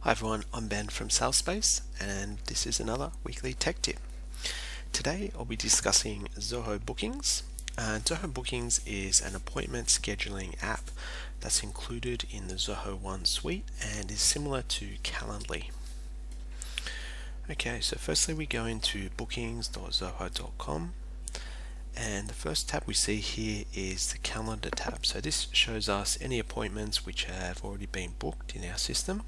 Hi everyone, I'm Ben from SalesSPACE and this is another weekly tech tip. Today I'll be discussing Zoho Bookings. Zoho Bookings is an appointment scheduling app that's included in the Zoho One suite and is similar to Calendly. Okay, so firstly we go into bookings.zoho.com and the first tab we see here is the calendar tab. So this shows us any appointments which have already been booked in our system.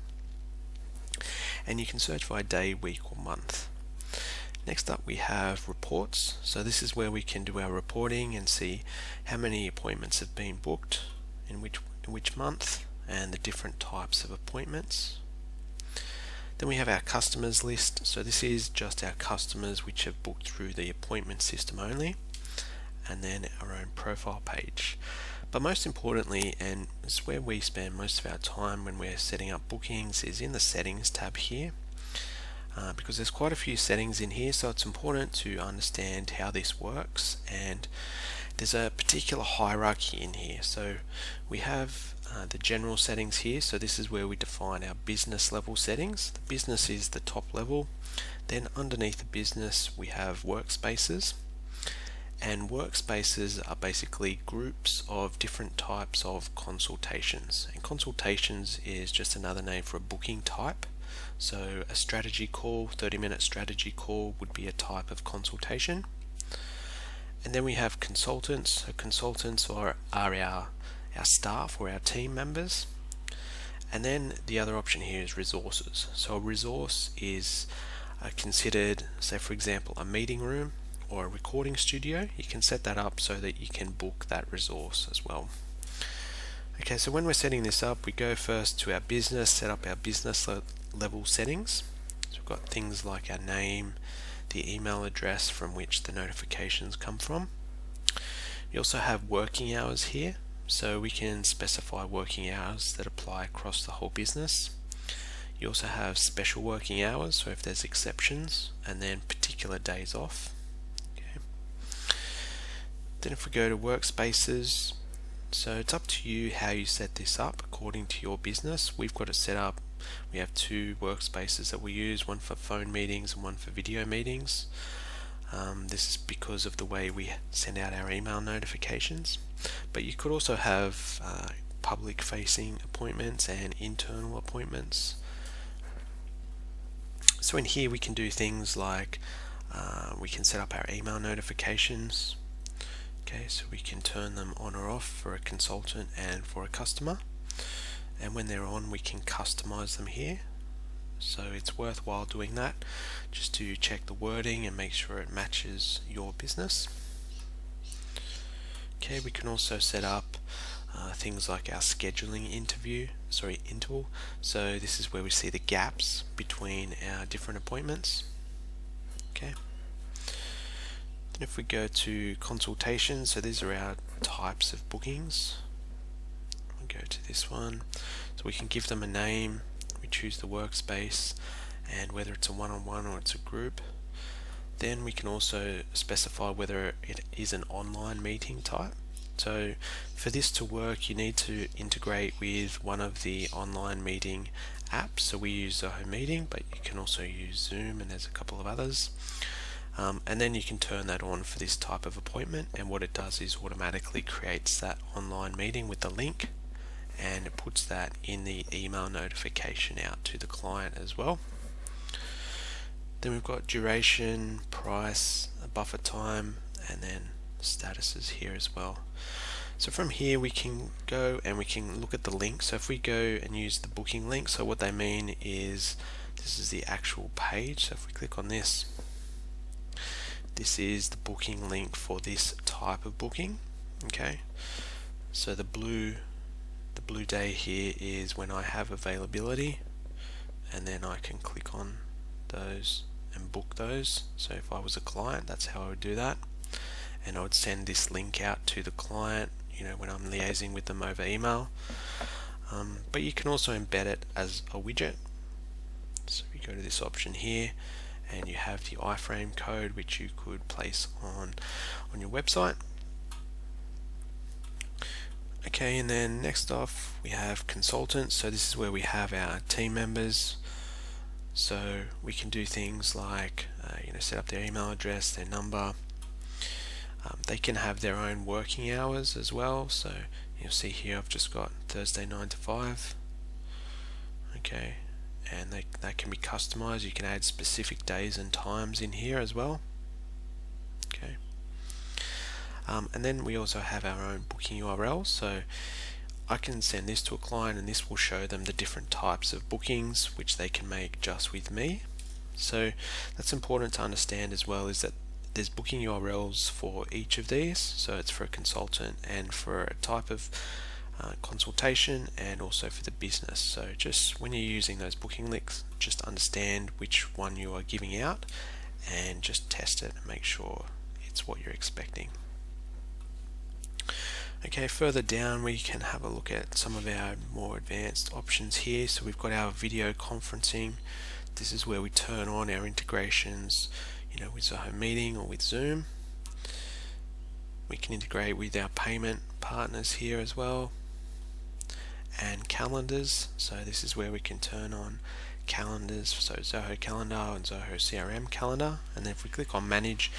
And you can search by day, week or month. Next up we have reports. So this is where we can do our reporting and see how many appointments have been booked in which month and the different types of appointments. Then we have our customers list. So this is just our customers which have booked through the appointment system only, and then our own profile page. But most importantly, and it's where we spend most of our time when we're setting up bookings, is in the settings tab here, because there's quite a few settings in here, so it's important to understand how this works. And there's a particular hierarchy in here. So we have the general settings here. So this is where we define our business level settings. The business is the top level. Then underneath the business we have workspaces. And workspaces are basically groups of different types of consultations. And consultations is just another name for a booking type. So a strategy call, 30-minute strategy call would be a type of consultation. And then we have consultants. So consultants are our staff or our team members. And then the other option here is resources. So a resource is considered, say for example, a meeting room or a recording studio. You can set that up so that you can book that resource as well. Okay, so when we're setting this up, we go first to our business, set up our business level settings. So we've got things like our name, the email address from which the notifications come from. You also have working hours here, so we can specify working hours that apply across the whole business. You also have special working hours, so if there's exceptions, and then particular days off. Then if we go to workspaces, so it's up to you how you set this up according to your business. We've got it set up, we have two workspaces that we use, one for phone meetings and one for video meetings. This is because of the way we send out our email notifications. But you could also have public facing appointments and internal appointments. So in here we can do things like we can set up our email notifications. Okay, so we can turn them on or off for a consultant and for a customer. And when they're on, we can customize them here. So it's worthwhile doing that just to check the wording and make sure it matches your business. Okay, we can also set up things like our scheduling interval. So this is where we see the gaps between our different appointments. Okay. Then if we go to consultation, so these are our types of bookings. We'll go to this one. So we can give them a name, we choose the workspace, and whether it's a one-on-one or it's a group. Then we can also specify whether it is an online meeting type. So for this to work, you need to integrate with one of the online meeting apps. So we use Zoho Meeting, but you can also use Zoom, and there's a couple of others. And then you can turn that on for this type of appointment, and what it does is automatically creates that online meeting with the link, and it puts that in the email notification out to the client as well. Then we've got duration, price, buffer time, and then statuses here as well. So from here we can go and we can look at the link. So if we go and use the booking link, so what they mean is this is the actual page. So if we click on this, this is the booking link for this type of booking. Okay, so the blue day here is when I have availability, and then I can click on those and book those. So if I was a client, that's how I would do that, and I would send this link out to the client, when I'm liaising with them over email. But you can also embed it as a widget. So we go to this option here, and you have the iframe code which you could place on your website. Okay, and then next off we have consultants. So this is where we have our team members So we can do things like set up their email address, their number. They can have their own working hours as well. So you'll see here I've just got Thursday 9 to 5. Okay, and that can be customized. You can add specific days and times in here as well. Okay, and then we also have our own booking URL. So I can send this to a client and this will show them the different types of bookings which they can make just with me. So that's important to understand as well, is that there's booking URLs for each of these. So it's for a consultant and for a type of consultation, and also for the business. So just when you're using those booking links, just understand which one you are giving out and just test it and make sure it's what you're expecting. Okay, further down we can have a look at some of our more advanced options here. So we've got our video conferencing. This is where we turn on our integrations, with Zoho Meeting or with Zoom. We can integrate with our payment partners here as well, and calendars. So this is where we can turn on calendars, so Zoho Calendar and Zoho CRM Calendar, and then if we click on Manage,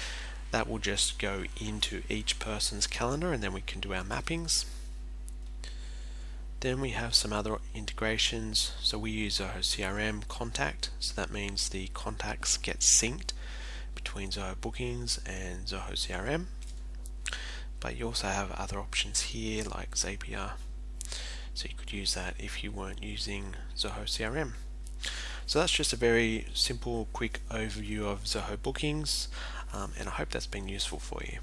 that will just go into each person's calendar, and then we can do our mappings. Then we have some other integrations. So we use Zoho CRM Contact, so that means the contacts get synced between Zoho Bookings and Zoho CRM. But you also have other options here like Zapier, so you could use that if you weren't using Zoho CRM. So that's just a very simple, quick overview of Zoho Bookings, and I hope that's been useful for you.